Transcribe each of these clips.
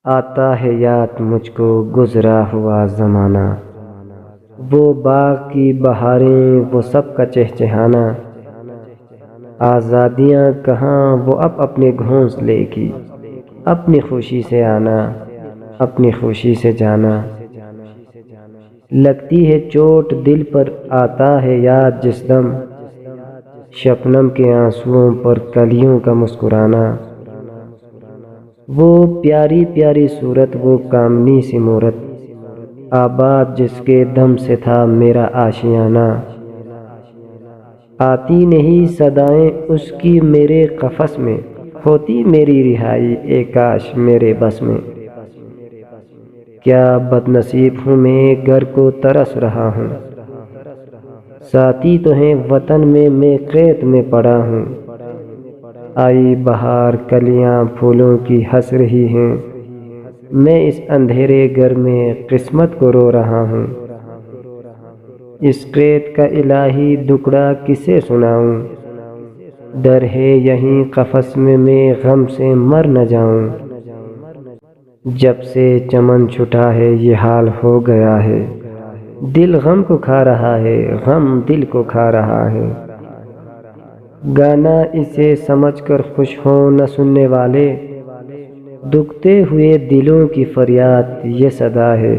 آتا ہے یاد مجھ کو گزرا ہوا زمانہ، وہ باغ کی بہاریں، وہ سب کا چہچہانا، آزادیاں کہاں وہ اب اپنے گھونسلے کی، اپنی خوشی سے آنا، اپنی خوشی سے جانا۔ لگتی ہے چوٹ دل پر، آتا ہے یاد جس دم، شبنم کے آنسوؤں پر کلیوں کا مسکرانا۔ وہ پیاری پیاری صورت، وہ کامنی سی مورت، آباد جس کے دم سے تھا میرا آشیانہ۔ آتی نہیں صدائیں اس کی میرے قفس میں، ہوتی میری رہائی اے کاش میرے بس میں۔ کیا بد نصیب ہوں میں گھر کو ترس رہا ہوں، ساتھی تو ہیں وطن میں قید میں پڑا ہوں۔ آئی بہار کلیاں پھولوں کی ہنس رہی ہیں، میں اس اندھیرے گھر میں قسمت کو رو رہا ہوں۔ اس قید کا الہی دکڑا کسے سناؤں، ڈر ہے یہیں قفس میں غم سے مر نہ جاؤں۔ جب سے چمن چھٹا ہے یہ حال ہو گیا ہے، دل غم کو کھا رہا ہے، غم دل کو کھا رہا ہے۔ گانا اسے سمجھ کر خوش ہوں نہ سننے والے، دکھتے ہوئے دلوں کی فریاد یہ صدا ہے۔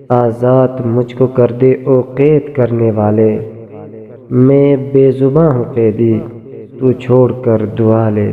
آزاد مجھ کو کر دے او قید کرنے والے، میں بے زباں ہوں قیدی، تو چھوڑ کر دعا لے۔